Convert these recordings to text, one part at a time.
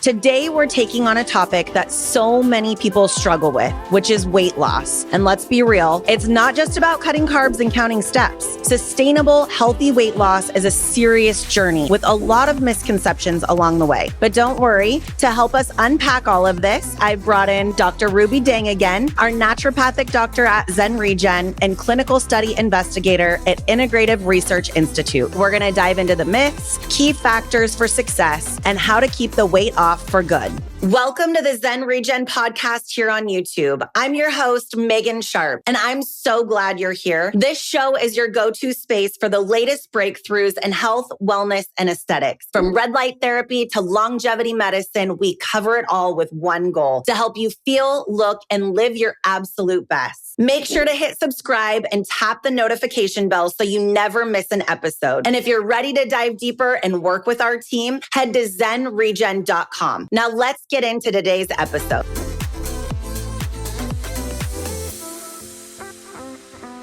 Today, we're taking on a topic that so many people struggle with, which is weight loss. And let's be real, it's not just about cutting carbs and counting steps. Sustainable, healthy weight loss is a serious journey with a lot of misconceptions along the way. But don't worry, to help us unpack all of this, I've brought in Dr. Ruby Dang again, our naturopathic doctor at Zen Regen and clinical study investigator at Integrative Research Institute. We're going to dive into the myths, key factors for success, and how to keep the weight off for good. Welcome to the Zen Regen podcast here on YouTube. I'm your host, Megan Sharpe, and I'm so glad you're here. This show is your go-to space for the latest breakthroughs in health, wellness, and aesthetics. From red light therapy to longevity medicine, we cover it all with one goal: to help you feel, look, and live your absolute best. Make sure to hit subscribe and tap the notification bell so you never miss an episode. And if you're ready to dive deeper and work with our team, head to zenregen.com. Now let's get into today's episode.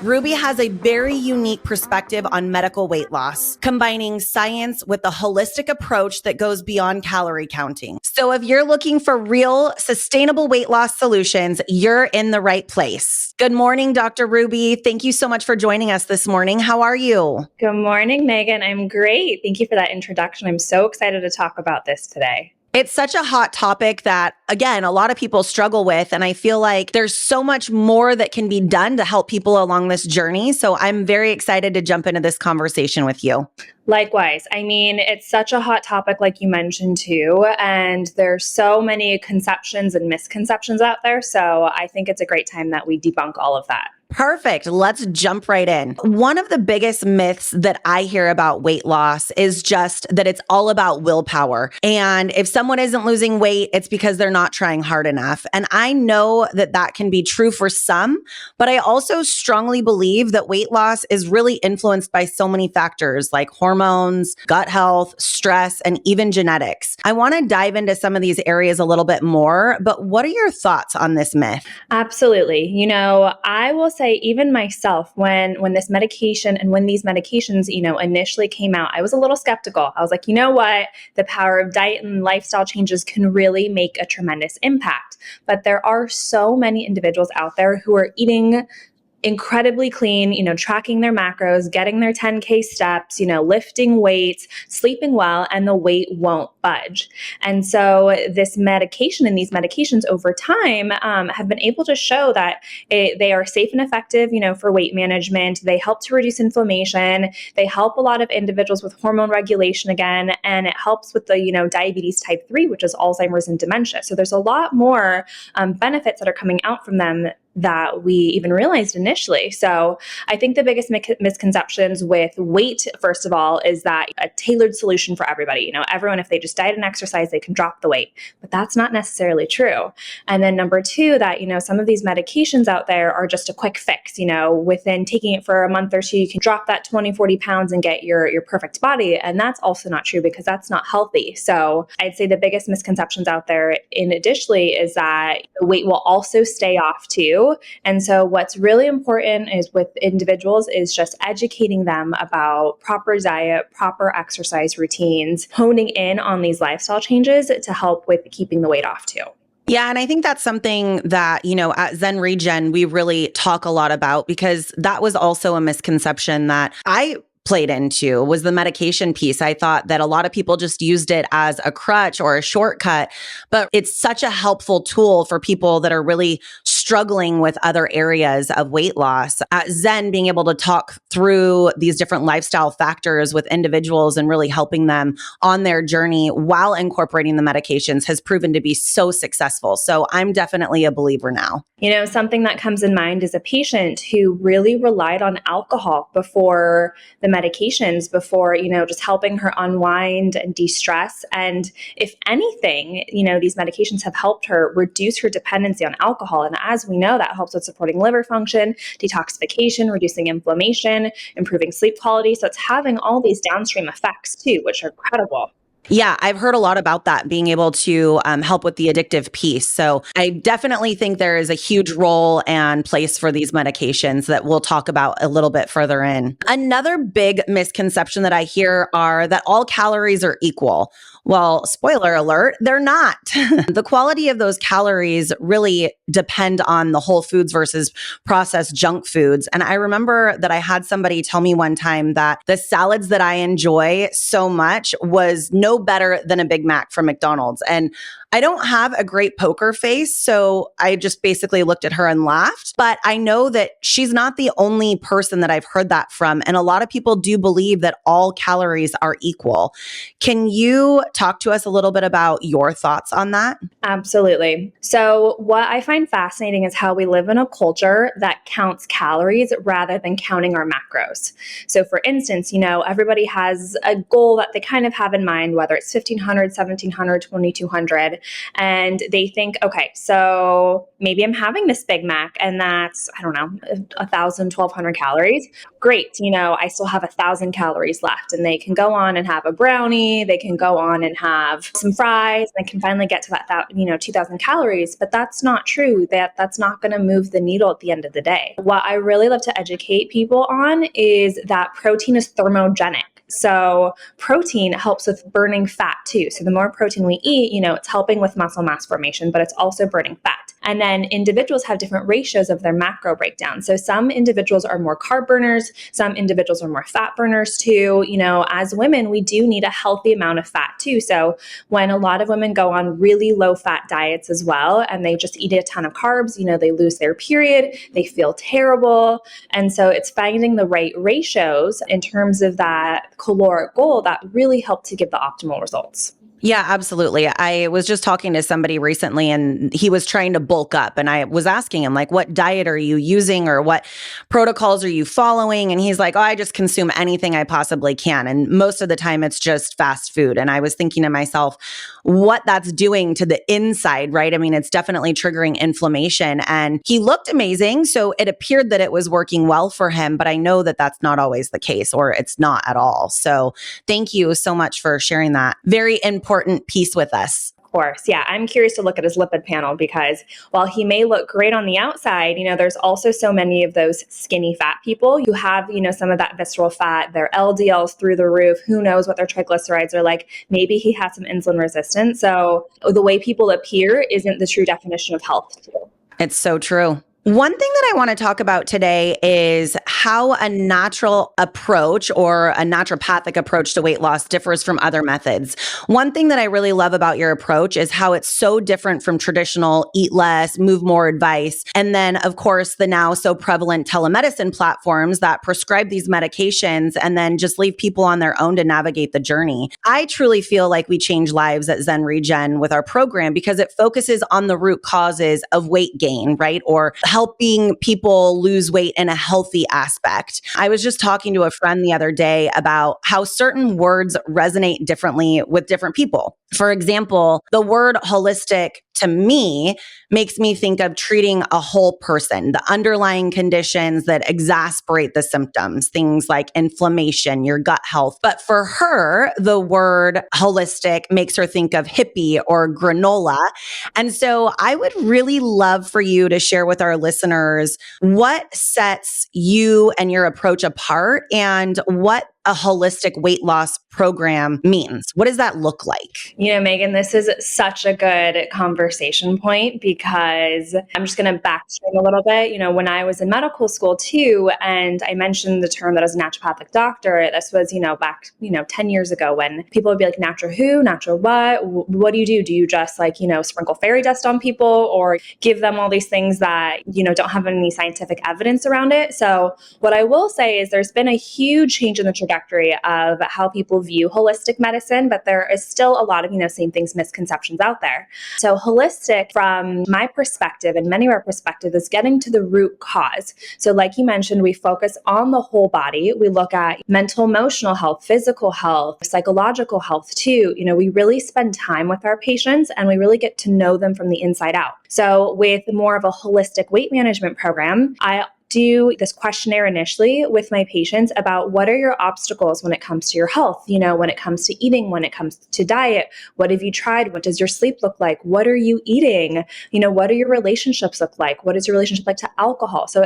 Ruby has a very unique perspective on medical weight loss, combining science with a holistic approach that goes beyond calorie counting. So if you're looking for real, sustainable weight loss solutions, you're in the right place. Good morning, Dr. Ruby. Thank you so much for joining us this morning. How are you? Good morning, Megan. I'm great. Thank you for that introduction. I'm so excited to talk about this today. It's such a hot topic that, again, a lot of people struggle with. And I feel like there's so much more that can be done to help people along this journey. So I'm very excited to jump into this conversation with you. Likewise. I mean, it's such a hot topic, like you mentioned too, and there's so many conceptions and misconceptions out there. So I think it's a great time that we debunk all of that. Perfect. Let's jump right in. One of the biggest myths that I hear about weight loss is just that it's all about willpower. And if someone isn't losing weight, it's because they're not trying hard enough. And I know that that can be true for some, but I also strongly believe that weight loss is really influenced by so many factors like hormones, gut health, stress, and even genetics. I want to dive into some of these areas a little bit more, but what are your thoughts on this myth? Absolutely. You know, I will say even myself, when this medication and when these medications, initially came out, I was a little skeptical. I was like, you know what? The power of diet and lifestyle changes can really make a tremendous impact. But there are so many individuals out there who are eating incredibly clean, tracking their macros, getting their 10K steps, lifting weights, sleeping well, and the weight won't budge. And so this medication and these medications over time have been able to show that they are safe and effective, for weight management. They help to reduce inflammation. They help a lot of individuals with hormone regulation again, and it helps with the, diabetes type 3, which is Alzheimer's and dementia. So there's a lot more benefits that are coming out from them that we even realized initially. So I think the biggest misconceptions with weight, first of all, is that a tailored solution for everybody. Everyone, if they just diet and exercise, they can drop the weight. But that's not necessarily true. And then number two, that, some of these medications out there are just a quick fix. Within taking it for a month or two, you can drop that 20, 40 pounds and get your perfect body. And that's also not true because that's not healthy. So I'd say the biggest misconceptions out there, in additionally, is that the weight will also stay off too. And so what's really important is with individuals is just educating them about proper diet, proper exercise routines, honing in on these lifestyle changes to help with keeping the weight off too. Yeah. And I think that's something that, at Zen Regen, we really talk a lot about, because that was also a misconception that I played into, was the medication piece. I thought that a lot of people just used it as a crutch or a shortcut, but it's such a helpful tool for people that are really struggling with other areas of weight loss. At Zen, being able to talk through these different lifestyle factors with individuals and really helping them on their journey while incorporating the medications has proven to be so successful. So I'm definitely a believer now. Something that comes in mind is a patient who really relied on alcohol before the medications, before, just helping her unwind and de-stress. And if anything, these medications have helped her reduce her dependency on alcohol. And as we know, that helps with supporting liver function, detoxification, reducing inflammation, improving sleep quality. So it's having all these downstream effects too, which are incredible. Yeah, I've heard a lot about that, being able to help with the addictive piece. So I definitely think there is a huge role and place for these medications that we'll talk about a little bit further in. Another big misconception that I hear are that all calories are equal. Well, spoiler alert, they're not. The quality of those calories really depend on the whole foods versus processed junk foods. And I remember that I had somebody tell me one time that the salads that I enjoy so much was no better than a Big Mac from McDonald's. And I don't have a great poker face, so I just basically looked at her and laughed. But I know that she's not the only person that I've heard that from. And a lot of people do believe that all calories are equal. Can you talk to us a little bit about your thoughts on that? Absolutely. So what I find fascinating is how we live in a culture that counts calories rather than counting our macros. So for instance, everybody has a goal that they kind of have in mind, whether it's 1,500, 1,700, 2,200. And they think, okay, so maybe I'm having this Big Mac and that's, 1,000, 1,200 calories. Great. I still have 1,000 calories left, and they can go on and have a brownie. They can go on and have some fries. They can finally get to that 2,000 calories, but that's not true. That's not going to move the needle at the end of the day. What I really love to educate people on is that protein is thermogenic. So protein helps with burning fat too. So the more protein we eat, it's helping with muscle mass formation, but it's also burning fat. And then individuals have different ratios of their macro breakdown. So some individuals are more carb burners, some individuals are more fat burners too. As women, we do need a healthy amount of fat too. So when a lot of women go on really low fat diets as well, and they just eat a ton of carbs, they lose their period, they feel terrible. And so it's finding the right ratios in terms of that caloric goal that really help to give the optimal results. Yeah, absolutely. I was just talking to somebody recently and he was trying to bulk up, and I was asking him what diet are you using or what protocols are you following? And he's like, oh, I just consume anything I possibly can. And most of the time it's just fast food. And I was thinking to myself, what that's doing to the inside, right? I mean, it's definitely triggering inflammation, and he looked amazing. So it appeared that it was working well for him, but I know that that's not always the case, or it's not at all. So thank you so much for sharing that very important piece with us. Of course. Yeah. I'm curious to look at his lipid panel, because while he may look great on the outside, there's also so many of those skinny fat people who have, some of that visceral fat, their LDL's through the roof. Who knows what their triglycerides are like? Maybe he has some insulin resistance. So the way people appear isn't the true definition of health too. It's so true. One thing that I want to talk about today is how a natural approach or a naturopathic approach to weight loss differs from other methods. One thing that I really love about your approach is how it's so different from traditional eat less, move more advice. And then, of course, the now so prevalent telemedicine platforms that prescribe these medications and then just leave people on their own to navigate the journey. I truly feel like we change lives at Zen Regen with our program because it focuses on the root causes of weight gain, right? Or helping people lose weight in a healthy aspect. I was just talking to a friend the other day about how certain words resonate differently with different people. For example, the word holistic to me makes me think of treating a whole person, the underlying conditions that exacerbate the symptoms, things like inflammation, your gut health. But for her, the word holistic makes her think of hippie or granola. And so I would really love for you to share with our listeners what sets you and your approach apart and what a holistic weight loss program means. What does that look like? Megan, this is such a good conversation point because I'm just going to backstream a little bit. When I was in medical school too, and I mentioned the term that I was a naturopathic doctor, this was, back, 10 years ago when people would be like, natural who, natural what? What do you do? Do you just sprinkle fairy dust on people or give them all these things that, don't have any scientific evidence around it? So what I will say is there's been a huge change in the trajectory of how people view holistic medicine, but there is still a lot of, same things, misconceptions out there. So holistic, from my perspective and many of our perspective, is getting to the root cause. So like you mentioned, we focus on the whole body. We look at mental, emotional health, physical health, psychological health too. We really spend time with our patients and we really get to know them from the inside out. So with more of a holistic weight management program, I do this questionnaire initially with my patients about what are your obstacles when it comes to your health, when it comes to eating, when it comes to diet. What have you tried? What does your sleep look like? What are you eating? What do your relationships look like? What is your relationship like to alcohol? So,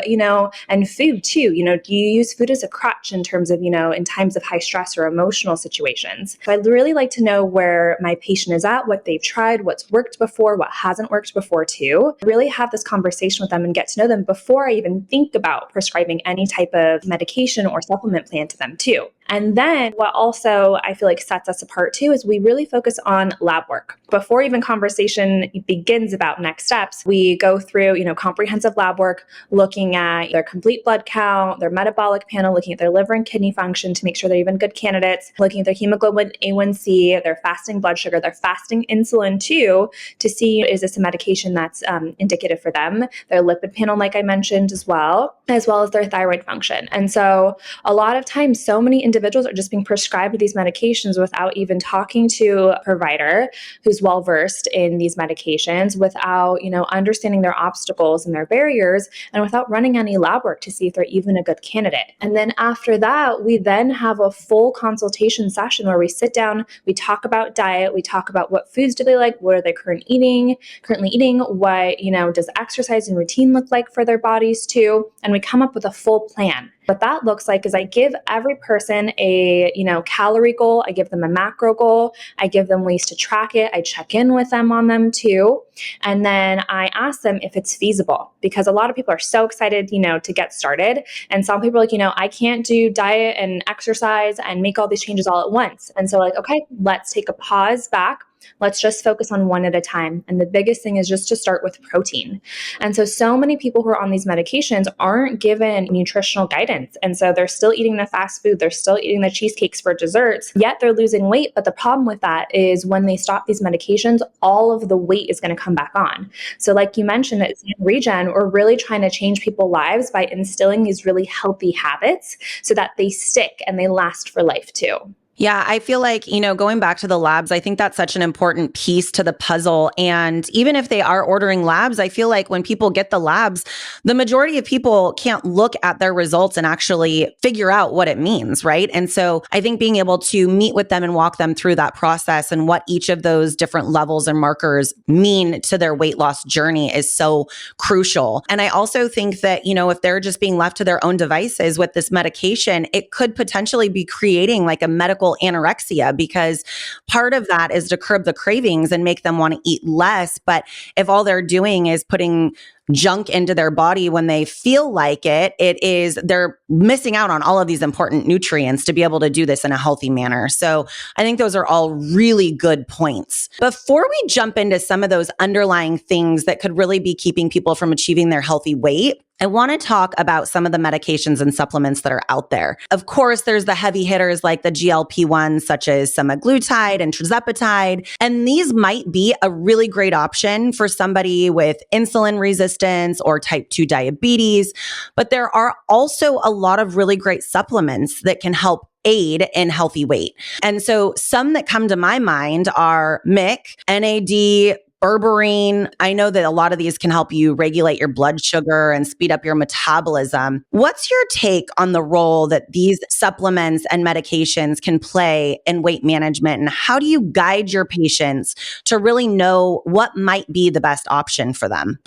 and food too. Do you use food as a crutch in terms of, in times of high stress or emotional situations? So I'd really like to know where my patient is at, what they've tried, what's worked before, what hasn't worked before too. Really have this conversation with them and get to know them before I even think about prescribing any type of medication or supplement plan to them too. And then what also I feel like sets us apart too is we really focus on lab work. Before even conversation begins about next steps, we go through, comprehensive lab work, looking at their complete blood count, their metabolic panel, looking at their liver and kidney function to make sure they're even good candidates, looking at their hemoglobin A1C, their fasting blood sugar, their fasting insulin too, to see is this a medication that's indicative for them, their lipid panel, like I mentioned as well as their thyroid function. And so a lot of times, so many individuals are just being prescribed these medications without even talking to a provider who's well-versed in these medications, without, understanding their obstacles and their barriers, and without running any lab work to see if they're even a good candidate. And then after that, we then have a full consultation session where we sit down, we talk about diet, we talk about what foods do they like, what are they currently eating, what, does exercise and routine look like for their bodies too, and we come up with a full plan. What that looks like is I give every person a, calorie goal. I give them a macro goal. I give them ways to track it. I check in with them on them too. And then I ask them if it's feasible, because a lot of people are so excited, to get started. And some people are like, I can't do diet and exercise and make all these changes all at once. And so okay, let's take a pause back. Let's just focus on one at a time. And the biggest thing is just to start with protein. And so many people who are on these medications aren't given nutritional guidance. And so they're still eating the fast food. They're still eating the cheesecakes for desserts, yet they're losing weight. But the problem with that is when they stop these medications, all of the weight is going to come back on. So like you mentioned at Zen Regen, we're really trying to change people's lives by instilling these really healthy habits so that they stick and they last for life too. Yeah, I feel like, going back to the labs, I think that's such an important piece to the puzzle. And even if they are ordering labs, I feel like when people get the labs, the majority of people can't look at their results and actually figure out what it means, right? And so I think being able to meet with them and walk them through that process and what each of those different levels and markers mean to their weight loss journey is so crucial. And I also think that, if they're just being left to their own devices with this medication, it could potentially be creating like a medical anorexia, because part of that is to curb the cravings and make them want to eat less. But if all they're doing is putting junk into their body when they feel like they're missing out on all of these important nutrients to be able to do this in a healthy manner. So I think those are all really good points. Before we jump into some of those underlying things that could really be keeping people from achieving their healthy weight, I want to talk about some of the medications and supplements that are out there. Of course, there's the heavy hitters like the GLP-1s, such as semaglutide and tirzepatide. And these might be a really great option for somebody with insulin resistance or type 2 diabetes. But there are also a lot of really great supplements that can help aid in healthy weight. And so some that come to my mind are MIC, NAD, berberine. I know that a lot of these can help you regulate your blood sugar and speed up your metabolism. What's your take on the role that these supplements and medications can play in weight management? And how do you guide your patients to really know what might be the best option for them?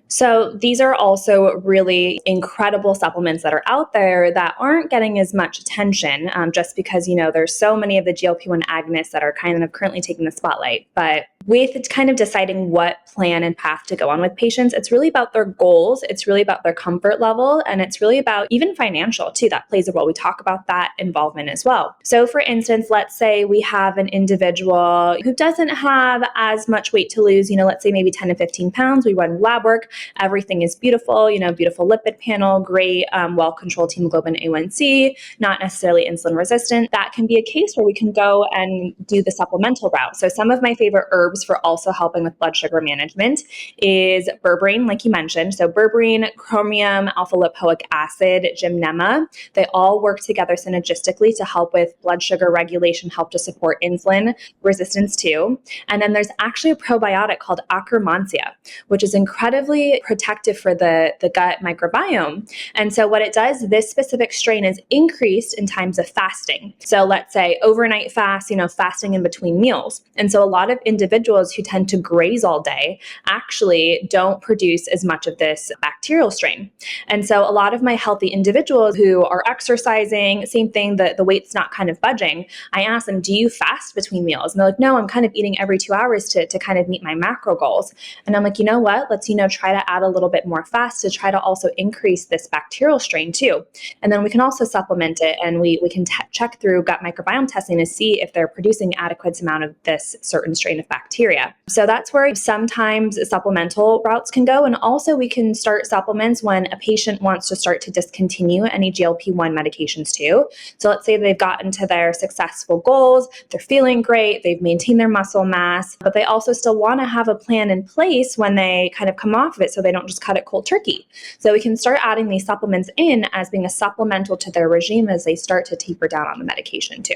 So these are also really incredible supplements that are out there that aren't getting as much attention just because, there's so many of the GLP-1 agonists that are kind of currently taking the spotlight. But with kind of deciding what plan and path to go on with patients, it's really about their goals. It's really about their comfort level. And it's really about even financial too. That plays a role. We talk about that involvement as well. So for instance, let's say we have an individual who doesn't have as much weight to lose, let's say maybe 10 to 15 pounds. We run lab work. Everything is beautiful, beautiful lipid panel, great, well-controlled hemoglobin A1C, not necessarily insulin resistant. That can be a case where we can go and do the supplemental route. So some of my favorite herbs for also helping with blood sugar management is berberine, like you mentioned. So berberine, chromium, alpha-lipoic acid, gymnema, they all work together synergistically to help with blood sugar regulation, help to support insulin resistance too. And then there's actually a probiotic called Akkermansia, which is incredibly really protective for the gut microbiome. And so what it does, this specific strain is increased in times of fasting. So let's say overnight fast, fasting in between meals. And so a lot of individuals who tend to graze all day actually don't produce as much of this bacterial strain. And so a lot of my healthy individuals who are exercising, same thing, the weight's not kind of budging, I ask them, do you fast between meals? And they're like, no, I'm kind of eating every 2 hours to kind of meet my macro goals. And I'm like, you know what? Let's, try to add a little bit more fast to try to also increase this bacterial strain too. And then we can also supplement it, and we can check through gut microbiome testing to see if they're producing adequate amount of this certain strain of bacteria. So that's where sometimes supplemental routes can go. And also we can start supplements when a patient wants to start to discontinue any GLP-1 medications too. So let's say they've gotten to their successful goals, they're feeling great, they've maintained their muscle mass, but they also still want to have a plan in place when they kind of come off of it so they don't just cut it cold turkey. So we can start adding these supplements in as being a supplemental to their regime as they start to taper down on the medication too.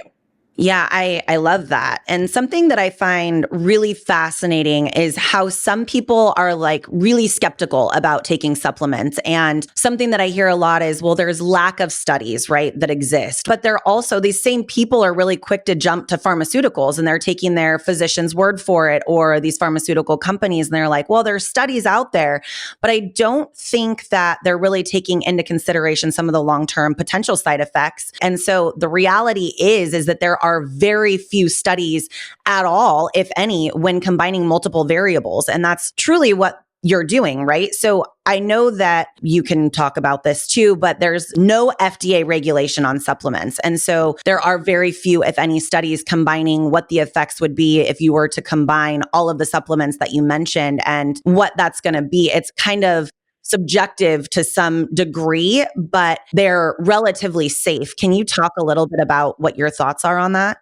Yeah, I love that. And something that I find really fascinating is how some people are like really skeptical about taking supplements. And something that I hear a lot is, well, there's lack of studies, right, that exist. But they're also, these same people are really quick to jump to pharmaceuticals, and they're taking their physician's word for it, or these pharmaceutical companies. And they're like, well, there's studies out there, but I don't think that they're really taking into consideration some of the long-term potential side effects. And so the reality is that there are very few studies at all, if any, when combining multiple variables. And that's truly what you're doing, right? So I know that you can talk about this too, but there's no FDA regulation on supplements. And so there are very few, if any, studies combining what the effects would be if you were to combine all of the supplements that you mentioned and what that's going to be. It's kind of subjective to some degree, but they're relatively safe. Can you talk a little bit about what your thoughts are on that?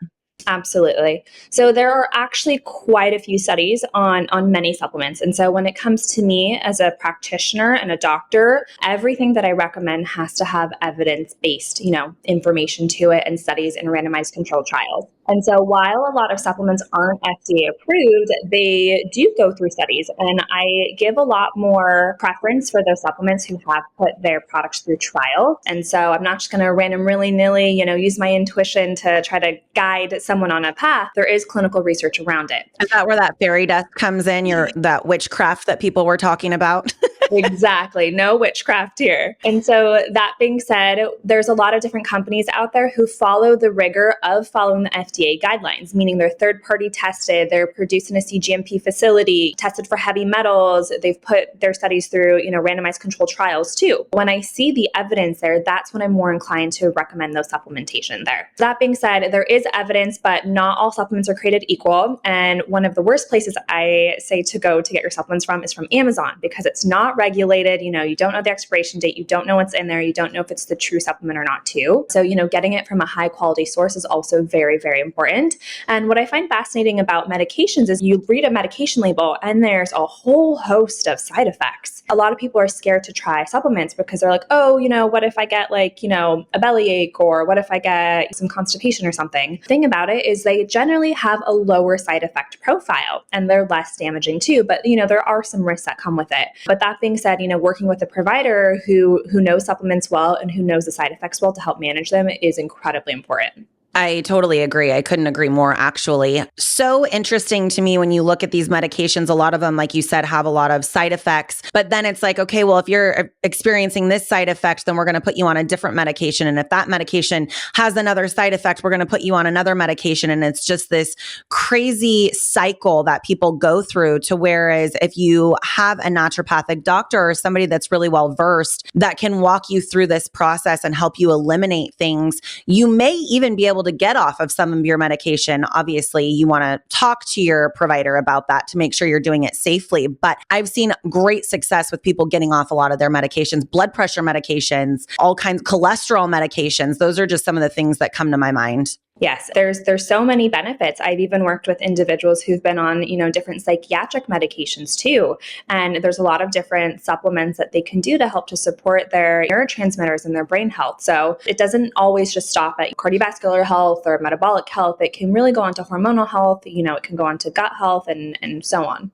Absolutely. So there are actually quite a few studies on many supplements. And so when it comes to me as a practitioner and a doctor, everything that I recommend has to have evidence-based, information to it, and studies and randomized controlled trials. And so while a lot of supplements aren't FDA approved, they do go through studies. And I give a lot more preference for those supplements who have put their products through trial. And so I'm not just going to random willy-nilly, use my intuition to try to guide someone on a path. There is clinical research around it. Is that where that fairy dust comes in? That witchcraft that people were talking about? Exactly. No witchcraft here. And so that being said, there's a lot of different companies out there who follow the rigor of following the FDA guidelines, meaning they're third-party tested, they're produced in a CGMP facility, tested for heavy metals, they've put their studies through, randomized controlled trials too. When I see the evidence there, that's when I'm more inclined to recommend those supplementation there. That being said, there is evidence, but not all supplements are created equal. And one of the worst places I say to go to get your supplements from is from Amazon, because it's not regulated. You don't know the expiration date. You don't know what's in there. You don't know if it's the true supplement or not too. So, getting it from a high quality source is also very, very important. And what I find fascinating about medications is you read a medication label and there's a whole host of side effects. A lot of people are scared to try supplements because they're like, oh, what if I get a bellyache, or what if I get some constipation or something? The thing about it is they generally have a lower side effect profile and they're less damaging too. But, there are some risks that come with it. But that being said, working with a provider who knows supplements well and who knows the side effects well to help manage them is incredibly important. I totally agree. I couldn't agree more, actually. So interesting to me when you look at these medications, a lot of them, like you said, have a lot of side effects. But then it's like, okay, well, if you're experiencing this side effect, then we're going to put you on a different medication. And if that medication has another side effect, we're going to put you on another medication. And it's just this crazy cycle that people go through, to whereas if you have a naturopathic doctor or somebody that's really well versed that can walk you through this process and help you eliminate things, you may even be able to get off of some of your medication. Obviously, you want to talk to your provider about that to make sure you're doing it safely. But I've seen great success with people getting off a lot of their medications, blood pressure medications, all kinds of cholesterol medications. Those are just some of the things that come to my mind. Yes, there's so many benefits. I've even worked with individuals who've been on, different psychiatric medications too. And there's a lot of different supplements that they can do to help to support their neurotransmitters and their brain health. So it doesn't always just stop at cardiovascular health or metabolic health. It can really go on to hormonal health. It can go on to gut health and so on.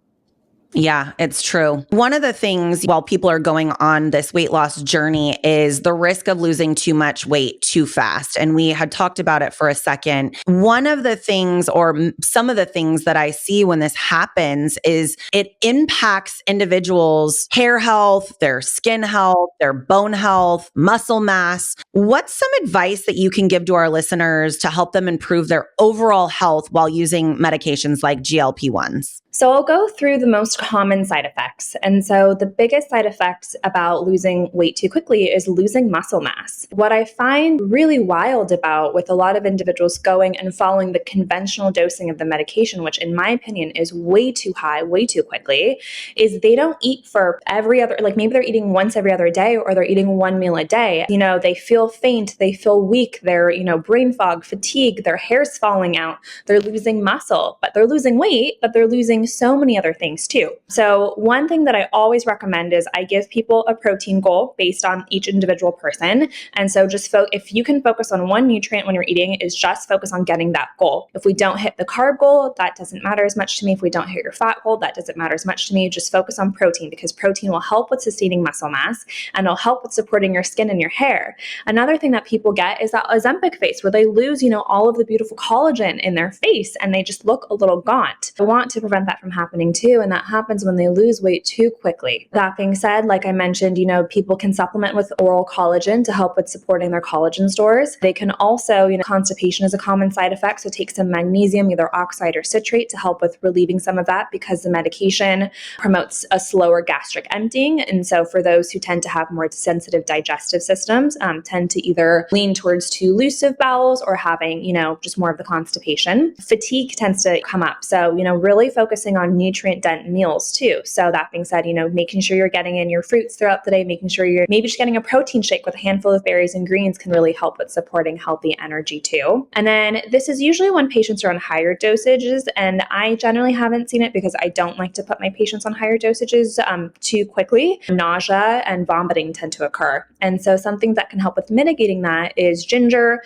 Yeah, it's true. One of the things while people are going on this weight loss journey is the risk of losing too much weight too fast. And we had talked about it for a second. One of the things, or some of the things that I see when this happens, is it impacts individuals' hair health, their skin health, their bone health, muscle mass. What's some advice that you can give to our listeners to help them improve their overall health while using medications like GLP-1s? So I'll go through the most common side effects. And so the biggest side effect about losing weight too quickly is losing muscle mass. What I find really wild about with a lot of individuals going and following the conventional dosing of the medication, which in my opinion is way too high, way too quickly, is they don't eat for every other, like maybe they're eating once every other day or they're eating one meal a day. They feel faint, they feel weak, they're, brain fog, fatigue, their hair's falling out, they're losing muscle, but they're losing weight, but they're losing so many other things too. So one thing that I always recommend is I give people a protein goal based on each individual person. And so just if you can focus on one nutrient when you're eating, is just focus on getting that goal. If we don't hit the carb goal, that doesn't matter as much to me. If we don't hit your fat goal, that doesn't matter as much to me. Just focus on protein, because protein will help with sustaining muscle mass and it'll help with supporting your skin and your hair. Another thing that people get is that Ozempic face where they lose, all of the beautiful collagen in their face and they just look a little gaunt. I want to prevent that from happening too, and that happens when they lose weight too quickly. That being said, like I mentioned, people can supplement with oral collagen to help with supporting their collagen stores. They can also, constipation is a common side effect, so take some magnesium, either oxide or citrate, to help with relieving some of that, because the medication promotes a slower gastric emptying. And so for those who tend to have more sensitive digestive systems, tend to either lean towards too loose of bowels or having, just more of the constipation. Fatigue tends to come up. So, really focusing on nutrient-dense meals too. So that being said, making sure you're getting in your fruits throughout the day, making sure you're maybe just getting a protein shake with a handful of berries and greens can really help with supporting healthy energy too. And then this is usually when patients are on higher dosages, and I generally haven't seen it because I don't like to put my patients on higher dosages too quickly. Nausea and vomiting tend to occur. And so something that can help with mitigating that is ginger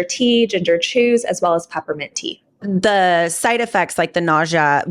tea, ginger chews, as well as peppermint tea. The side effects like the nausea,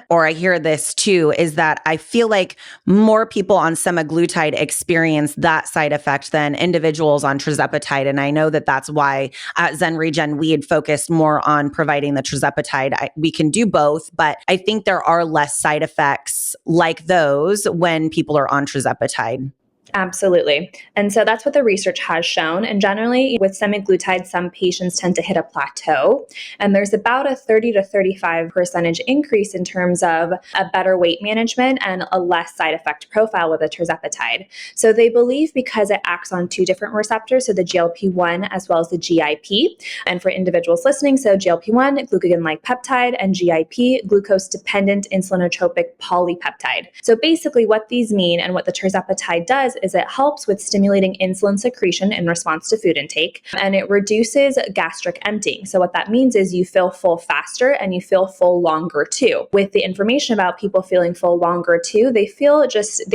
or I hear this too, is that I feel like more people on semaglutide experience that side effect than individuals on tirzepatide. And I know that that's why at Zen Regen, we had focused more on providing the tirzepatide. We can do both, but I think there are less side effects like those when people are on tirzepatide. Absolutely. And so that's what the research has shown. And generally with semaglutide, some patients tend to hit a plateau. And there's about a 30 to 35% increase in terms of a better weight management and a less side effect profile with a tirzepatide. So they believe because it acts on two different receptors, so the GLP-1 as well as the GIP. And for individuals listening, so GLP-1, glucagon-like peptide, and GIP, glucose-dependent insulinotropic polypeptide. So basically what these mean and what the tirzepatide does is it helps with stimulating insulin secretion in response to food intake, and it reduces gastric emptying. So what that means is you feel full faster and you feel full longer too. With the information about people feeling full longer too, they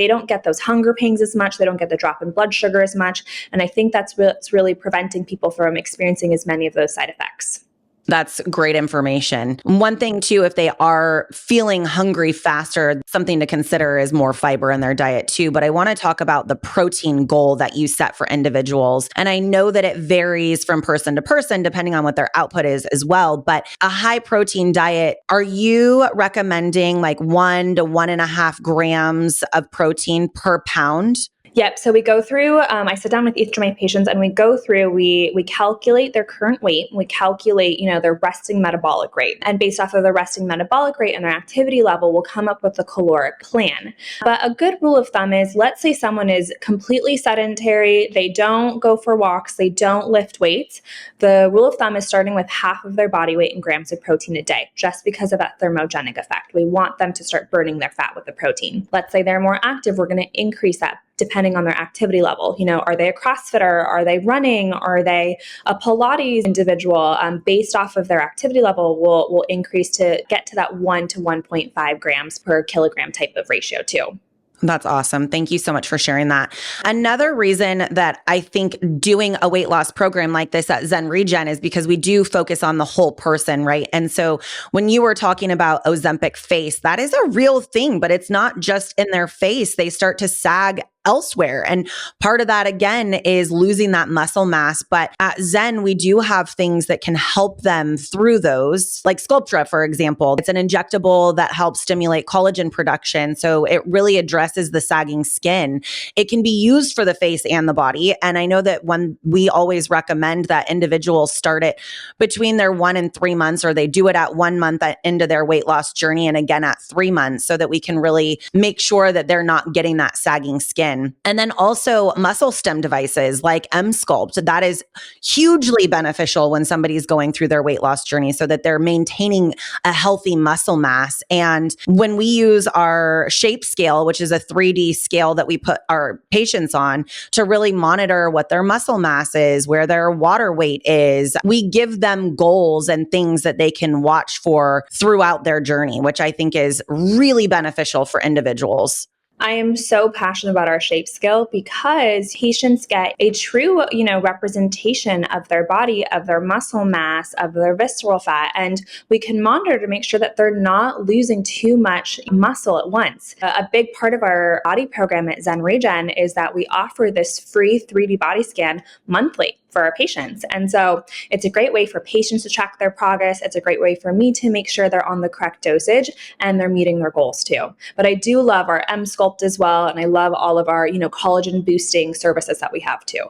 don't get those hunger pangs as much, they don't get the drop in blood sugar as much, and I think that's what's really preventing people from experiencing as many of those side effects. That's great information. One thing too, if they are feeling hungry faster, something to consider is more fiber in their diet too. But I want to talk about the protein goal that you set for individuals. And I know that it varies from person to person, depending on what their output is as well. But a high protein diet, are you recommending like 1 to 1.5 grams of protein per pound? Yep. So we go through, I sit down with each of my patients and we go through, we calculate their current weight, we calculate, their resting metabolic rate. And based off of the resting metabolic rate and their activity level, we'll come up with a caloric plan. But a good rule of thumb is, let's say someone is completely sedentary, they don't go for walks, they don't lift weights. The rule of thumb is starting with half of their body weight in grams of protein a day, just because of that thermogenic effect. We want them to start burning their fat with the protein. Let's say they're more active, we're going to increase that depending on their activity level. Are they a CrossFitter? Are they running? Are they a Pilates individual? Based off of their activity level, will increase to get to that 1 to 1.5 grams per kilogram type of ratio too. That's awesome. Thank you so much for sharing that. Another reason that I think doing a weight loss program like this at Zen Regen is because we do focus on the whole person, right? And so when you were talking about Ozempic face, that is a real thing, but it's not just in their face. They start to sag elsewhere. And part of that, again, is losing that muscle mass. But at Zen, we do have things that can help them through those, like Sculptra, for example. It's an injectable that helps stimulate collagen production. So it really addresses the sagging skin. It can be used for the face and the body. And I know that when we always recommend that individuals start it between their 1 and 3 months, or they do it at 1 month into their weight loss journey, and again at 3 months, so that we can really make sure that they're not getting that sagging skin. And then also muscle stem devices like M-Sculpt. That is hugely beneficial when somebody's going through their weight loss journey, so that they're maintaining a healthy muscle mass. And when we use our shape scale, which is a 3D scale that we put our patients on to really monitor what their muscle mass is, where their water weight is, we give them goals and things that they can watch for throughout their journey, which I think is really beneficial for individuals. I am so passionate about our shape scale because patients get a true, representation of their body, of their muscle mass, of their visceral fat, and we can monitor to make sure that they're not losing too much muscle at once. A big part of our body program at Zen Regen is that we offer this free 3D body scan monthly for our patients. And so it's a great way for patients to track their progress. It's a great way for me to make sure they're on the correct dosage and they're meeting their goals too. But I do love our M-Sculpt as well. And I love all of our, collagen boosting services that we have too.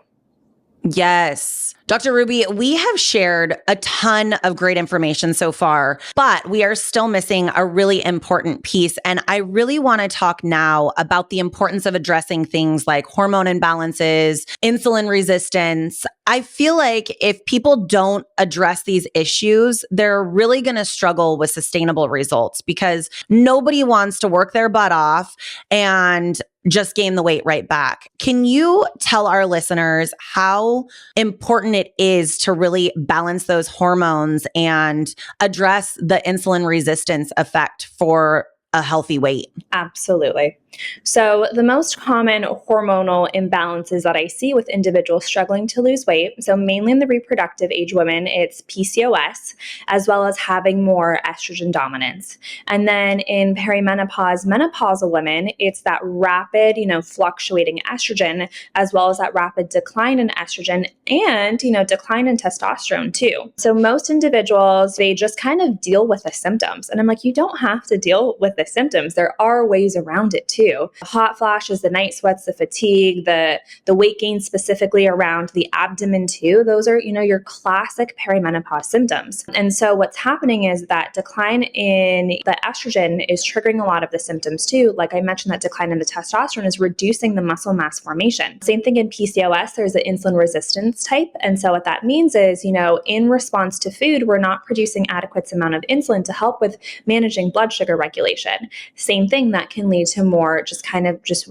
Yes. Dr. Ruby, we have shared a ton of great information so far, but we are still missing a really important piece. And I really want to talk now about the importance of addressing things like hormone imbalances, insulin resistance. I feel like if people don't address these issues, they're really going to struggle with sustainable results, because nobody wants to work their butt off and just gain the weight right back. Can you tell our listeners how important it is to really balance those hormones and address the insulin resistance effect for a healthy weight? Absolutely. So the most common hormonal imbalances that I see with individuals struggling to lose weight, so mainly in the reproductive age women, it's PCOS, as well as having more estrogen dominance. And then in perimenopause, menopausal women, it's that rapid, fluctuating estrogen, as well as that rapid decline in estrogen and, decline in testosterone too. So most individuals, they just kind of deal with the symptoms. And I'm like, you don't have to deal with the symptoms. There are ways around it too. Hot flashes, the night sweats, the fatigue, the weight gain specifically around the abdomen too. Those are, your classic perimenopause symptoms. And so what's happening is that decline in the estrogen is triggering a lot of the symptoms too. Like I mentioned, that decline in the testosterone is reducing the muscle mass formation. Same thing in PCOS, there's an insulin resistance type. And so what that means is, in response to food, we're not producing adequate amount of insulin to help with managing blood sugar regulation. Same thing, that can lead to more just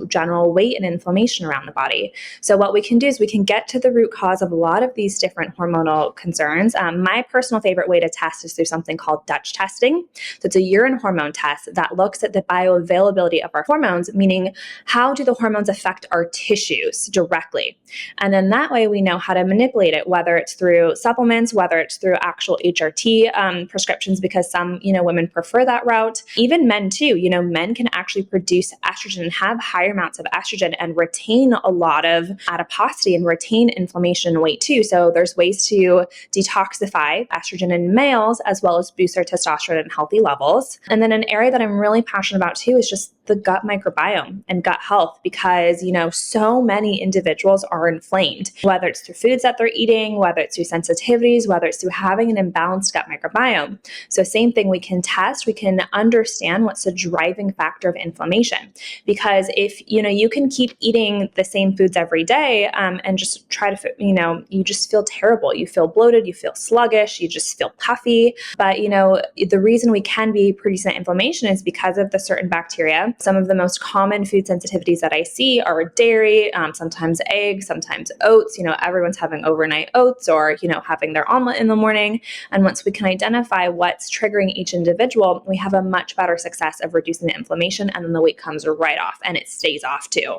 general weight and inflammation around the body. So what we can do is we can get to the root cause of a lot of these different hormonal concerns. My personal favorite way to test is through something called Dutch testing. So it's a urine hormone test that looks at the bioavailability of our hormones, meaning how do the hormones affect our tissues directly? And then that way we know how to manipulate it, whether it's through supplements, whether it's through actual HRT prescriptions, because some, women prefer that route. Even men too, men can actually produce estrogen and have higher amounts of estrogen and retain a lot of adiposity and retain inflammation and weight too. So there's ways to detoxify estrogen in males as well as boost our testosterone in healthy levels. And then an area that I'm really passionate about too is just the gut microbiome and gut health, because, so many individuals are inflamed, whether it's through foods that they're eating, whether it's through sensitivities, whether it's through having an imbalanced gut microbiome. So same thing, we can test, we can understand what's the driving factor of inflammation. Because if, you can keep eating the same foods every day and just try to, you just feel terrible. You feel bloated, you feel sluggish, you just feel puffy. But, the reason we can be producing that inflammation is because of the certain bacteria. Some of the most common food sensitivities that I see are dairy, sometimes eggs, sometimes oats. Everyone's having overnight oats or, having their omelet in the morning. And once we can identify what's triggering each individual, we have a much better success of reducing the inflammation, and then the weight comes comes right off, and it stays off too.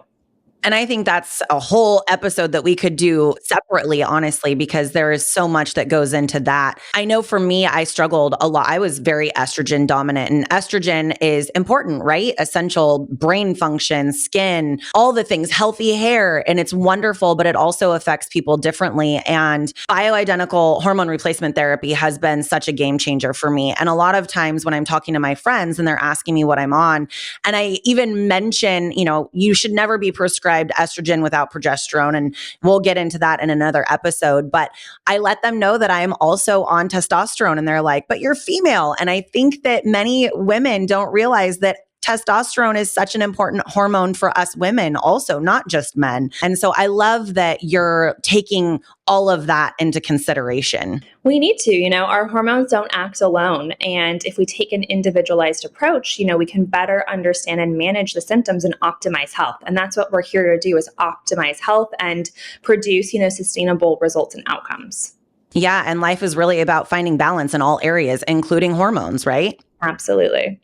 And I think that's a whole episode that we could do separately, honestly, because there is so much that goes into that. I know for me, I struggled a lot. I was very estrogen dominant, and estrogen is important, right? Essential brain function, skin, all the things, healthy hair, and it's wonderful, but it also affects people differently. And bioidentical hormone replacement therapy has been such a game changer for me. And a lot of times when I'm talking to my friends and they're asking me what I'm on, and I even mention, you should never be prescribed estrogen without progesterone. And we'll get into that in another episode. But I let them know that I am also on testosterone. And they're like, but you're female. And I think that many women don't realize that testosterone is such an important hormone for us women also, not just men. And so I love that you're taking all of that into consideration. We need to, our hormones don't act alone. And if we take an individualized approach, we can better understand and manage the symptoms and optimize health. And that's what we're here to do, is optimize health and produce, sustainable results and outcomes. Yeah. And life is really about finding balance in all areas, including hormones, right? Absolutely.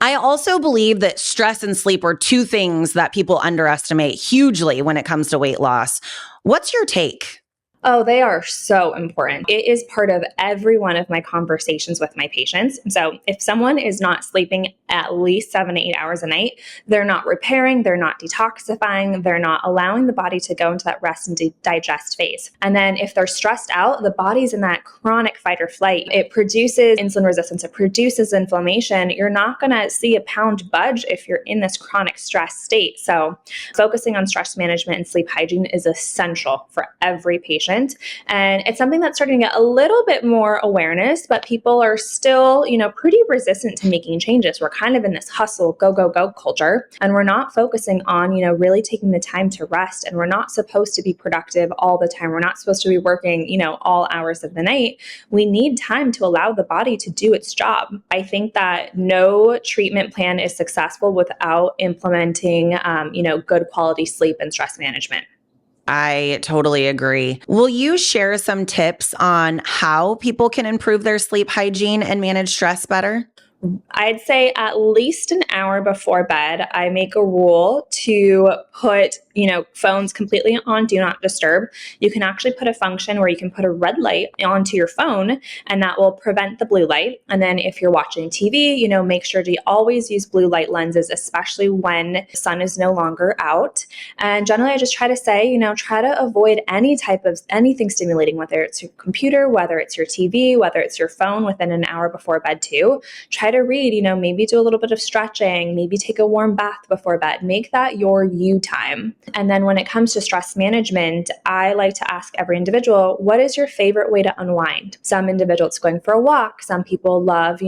I also believe that stress and sleep are two things that people underestimate hugely when it comes to weight loss. What's your take? Oh, they are so important. It is part of every one of my conversations with my patients. So if someone is not sleeping at least 7 to 8 hours a night, they're not repairing, they're not detoxifying, they're not allowing the body to go into that rest and digest phase. And then if they're stressed out, the body's in that chronic fight or flight. It produces insulin resistance, it produces inflammation. You're not going to see a pound budge if you're in this chronic stress state. So focusing on stress management and sleep hygiene is essential for every patient. And it's something that's starting to get a little bit more awareness, but people are still, pretty resistant to making changes. We're kind of in this hustle, go, go, go culture, and we're not focusing on, really taking the time to rest. And we're not supposed to be productive all the time. We're not supposed to be working, all hours of the night. We need time to allow the body to do its job. I think that no treatment plan is successful without implementing, good quality sleep and stress management. I totally agree. Will you share some tips on how people can improve their sleep hygiene and manage stress better? I'd say at least an hour before bed, I make a rule to put, phones completely on do not disturb. You can actually put a function where you can put a red light onto your phone, and that will prevent the blue light. And then if you're watching TV, make sure to always use blue light lenses, especially when the sun is no longer out. And generally, I just try to say, try to avoid any type of anything stimulating, whether it's your computer, whether it's your TV, whether it's your phone, within an hour before bed too. Try to read, maybe do a little bit of stretching, maybe take a warm bath before bed. Make that your you time. And then when it comes to stress management, I like to ask every individual, what is your favorite way to unwind? Some individuals going for a walk. Some people love,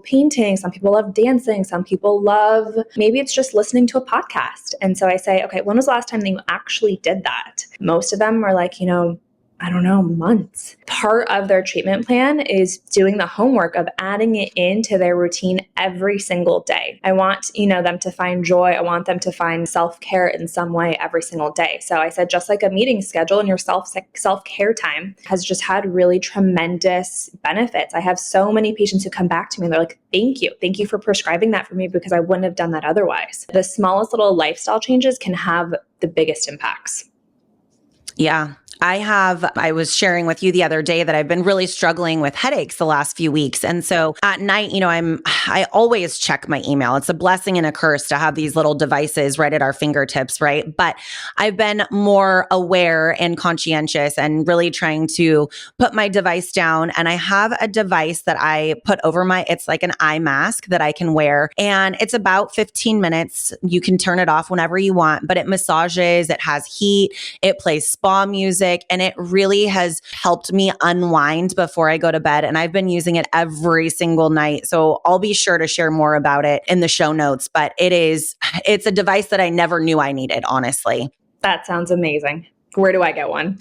painting. Some people love dancing. Some people love, maybe it's just listening to a podcast. And so I say, okay, when was the last time that you actually did that? Most of them are like, I don't know, months. Part of their treatment plan is doing the homework of adding it into their routine every single day. I want, them to find joy. I want them to find self-care in some way every single day. So I said, just like a meeting schedule, and your self-care time has just had really tremendous benefits. I have so many patients who come back to me and they're like, thank you. Thank you for prescribing that for me, because I wouldn't have done that otherwise. The smallest little lifestyle changes can have the biggest impacts. Yeah. I was sharing with you the other day that I've been really struggling with headaches the last few weeks. And so at night, I always check my email. It's a blessing and a curse to have these little devices right at our fingertips, right? But I've been more aware and conscientious and really trying to put my device down. And I have a device that I put over it's like an eye mask that I can wear. And it's about 15 minutes. You can turn it off whenever you want, but it massages, it has heat, it plays spa music. And it really has helped me unwind before I go to bed. And I've been using it every single night. So I'll be sure to share more about it in the show notes. But it's a device that I never knew I needed, honestly. That sounds amazing. Where do I get one?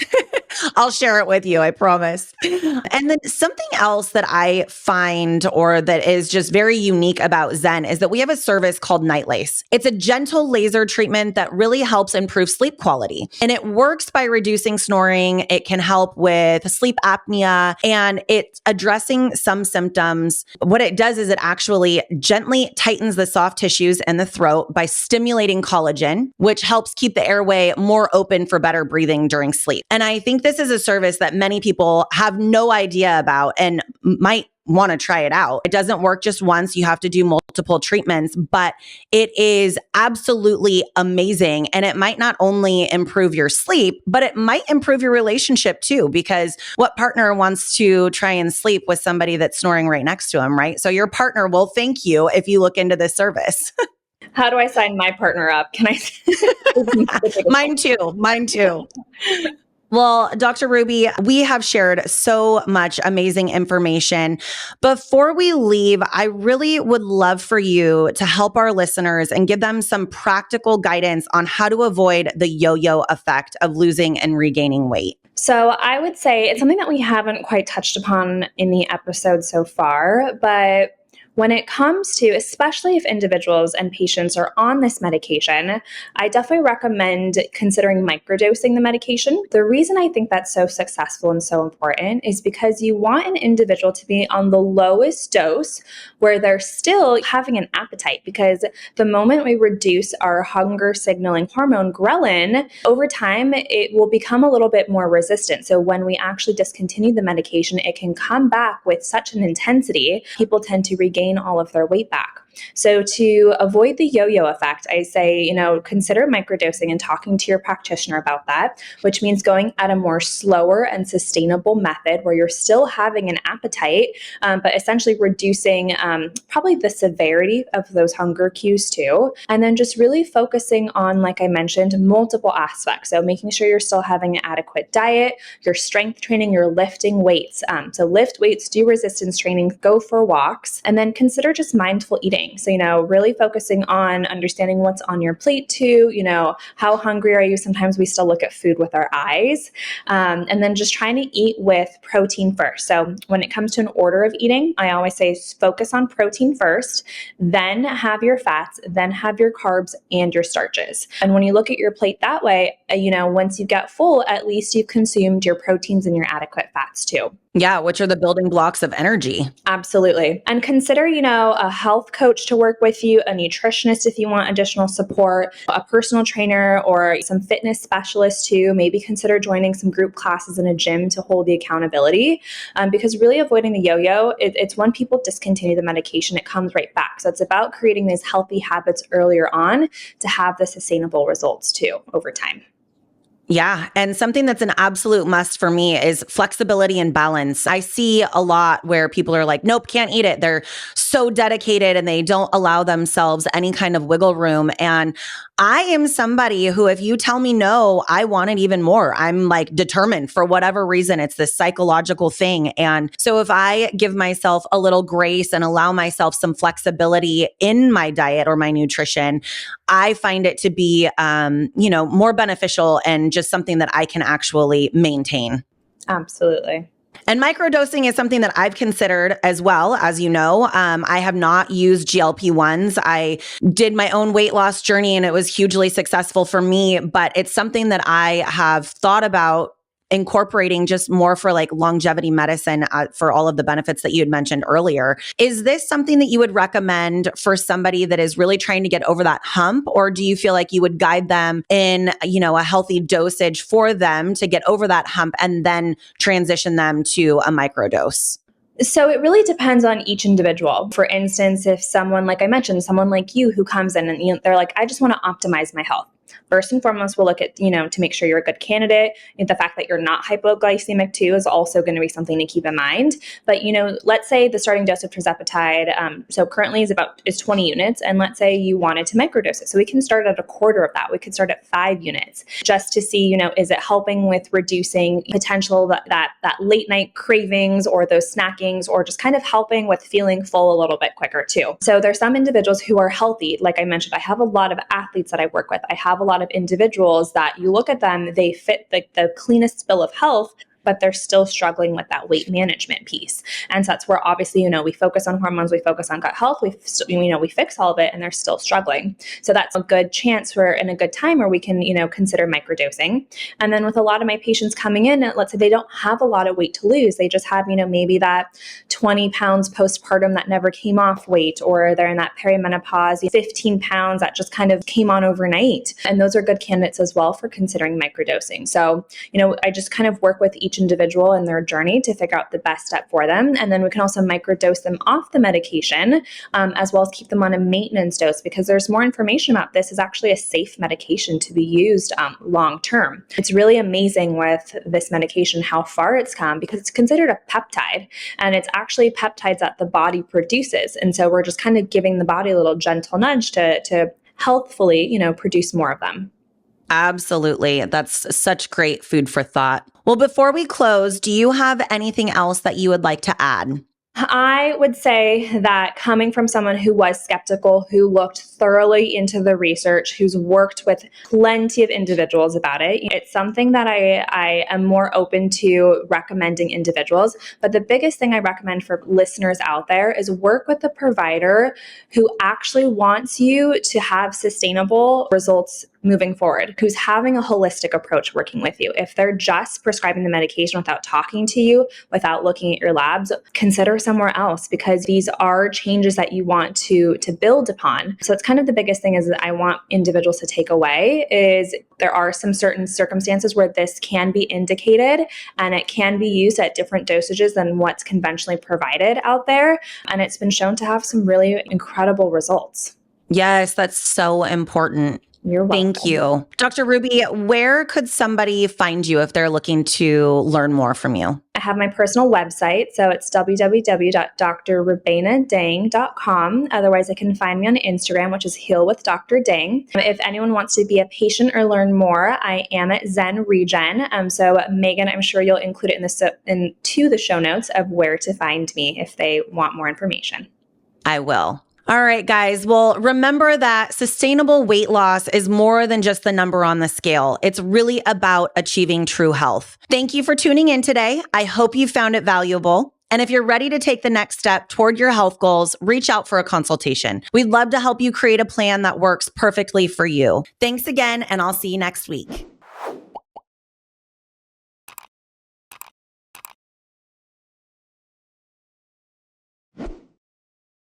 I'll share it with you, I promise. And then something else that I find or that is just very unique about Zen is that we have a service called NightLase. It's a gentle laser treatment that really helps improve sleep quality. And it works by reducing snoring. It can help with sleep apnea and it's addressing some symptoms. What it does is it actually gently tightens the soft tissues in the throat by stimulating collagen, which helps keep the airway more open for better breathing during sleep. And I think this is a service that many people have no idea about and might want to try it out. It doesn't work just once. You have to do multiple treatments, but it is absolutely amazing. And it might not only improve your sleep, but it might improve your relationship too, because what partner wants to try and sleep with somebody that's snoring right next to him, right? So your partner will thank you if you look into this service. How do I sign my partner up? Can I? Mine too. Well, Dr. Ruby, we have shared so much amazing information. Before we leave, I really would love for you to help our listeners and give them some practical guidance on how to avoid the yo-yo effect of losing and regaining weight. So I would say it's something that we haven't quite touched upon in the episode so far, but when it comes to, especially if individuals and patients are on this medication, I definitely recommend considering microdosing the medication. The reason I think that's so successful and so important is because you want an individual to be on the lowest dose where they're still having an appetite, because the moment we reduce our hunger signaling hormone, ghrelin, over time, it will become a little bit more resistant. So when we actually discontinue the medication, it can come back with such an intensity, people tend to regain all of their weight back. So to avoid the yo-yo effect, I say, consider microdosing and talking to your practitioner about that, which means going at a more slower and sustainable method where you're still having an appetite, but essentially reducing probably the severity of those hunger cues too. And then just really focusing on, like I mentioned, multiple aspects. So making sure you're still having an adequate diet, your strength training, you're lifting weights. So lift weights, do resistance training, go for walks, and then consider just mindful eating. So, really focusing on understanding what's on your plate too, how hungry are you? Sometimes we still look at food with our eyes. And then just trying to eat with protein first. So when it comes to an order of eating, I always say focus on protein first, then have your fats, then have your carbs and your starches. And when you look at your plate that way, once you get full, at least you've consumed your proteins and your adequate fats too. Yeah, which are the building blocks of energy. Absolutely. And consider, a health coach to work with you, a nutritionist if you want additional support, a personal trainer or some fitness specialist too. Maybe consider joining some group classes in a gym to hold the accountability. Because really avoiding the yo-yo, it's when people discontinue the medication, it comes right back. So it's about creating these healthy habits earlier on to have the sustainable results too over time. Yeah. And something that's an absolute must for me is flexibility and balance. I see a lot where people are like, nope, can't eat it. They're so dedicated and they don't allow themselves any kind of wiggle room. And I am somebody who, if you tell me no, I want it even more. I'm like determined for whatever reason. It's this psychological thing. And so if I give myself a little grace and allow myself some flexibility in my diet or my nutrition, I find it to be, more beneficial and just something that I can actually maintain. Absolutely. And microdosing is something that I've considered as well. As you know, I have not used GLP-1s. I did my own weight loss journey and it was hugely successful for me, but it's something that I have thought about incorporating just more for like longevity medicine for all of the benefits that you had mentioned earlier. Is this something that you would recommend for somebody that is really trying to get over that hump? Or do you feel like you would guide them in, a healthy dosage for them to get over that hump and then transition them to a microdose? So it really depends on each individual. For instance, if someone, like I mentioned, someone like you who comes in and they're like, I just want to optimize my health. First and foremost, we'll look at, to make sure you're a good candidate. And the fact that you're not hypoglycemic too is also going to be something to keep in mind. But, let's say the starting dose of tirzepatide, so currently is 20 units. And let's say you wanted to microdose it. So we can start at a quarter of that. We could start at 5 units just to see, is it helping with reducing potential that late night cravings or those snackings, or just kind of helping with feeling full a little bit quicker too. So there's some individuals who are healthy. Like I mentioned, I have a lot of athletes that I work with. I have have a lot of individuals that you look at them, they fit the cleanest bill of health, but they're still struggling with that weight management piece. And so that's where obviously, we focus on hormones, we focus on gut health, we fix all of it, and they're still struggling. So that's a good chance and a good time where we can, consider microdosing. And then with a lot of my patients coming in, let's say they don't have a lot of weight to lose. They just have, maybe that 20 pounds postpartum that never came off weight, or they're in that perimenopause, 15 pounds that just kind of came on overnight. And those are good candidates as well for considering microdosing. So, I just kind of work with each individual in their journey to figure out the best step for them. And then we can also microdose them off the medication, as well as keep them on a maintenance dose, because there's more information about this is actually a safe medication to be used long term. It's really amazing with this medication how far it's come, because it's considered a peptide, and it's actually peptides that the body produces. And so we're just kind of giving the body a little gentle nudge to healthfully, produce more of them. Absolutely. That's such great food for thought. Well, before we close, do you have anything else that you would like to add? I would say that coming from someone who was skeptical, who looked thoroughly into the research, who's worked with plenty of individuals about it, it's something that I am more open to recommending individuals. But the biggest thing I recommend for listeners out there is work with a provider who actually wants you to have sustainable results moving forward, who's having a holistic approach working with you. If they're just prescribing the medication without talking to you, without looking at your labs, consider somewhere else, because these are changes that you want to build upon. So it's kind of the biggest thing is that I want individuals to take away is there are some certain circumstances where this can be indicated, and it can be used at different dosages than what's conventionally provided out there. And it's been shown to have some really incredible results. Yes, that's so important. You're welcome. Thank you. Dr. Ruby, where could somebody find you if they're looking to learn more from you? I have my personal website, so it's www.drrubenadang.com. Otherwise, they can find me on Instagram, which is Heal with Dr. Dang. If anyone wants to be a patient or learn more, I am at Zen Regen. So Megan, I'm sure you'll include it into the show notes of where to find me if they want more information. I will. All right, guys. Well, remember that sustainable weight loss is more than just the number on the scale. It's really about achieving true health. Thank you for tuning in today. I hope you found it valuable. And if you're ready to take the next step toward your health goals, reach out for a consultation. We'd love to help you create a plan that works perfectly for you. Thanks again, and I'll see you next week.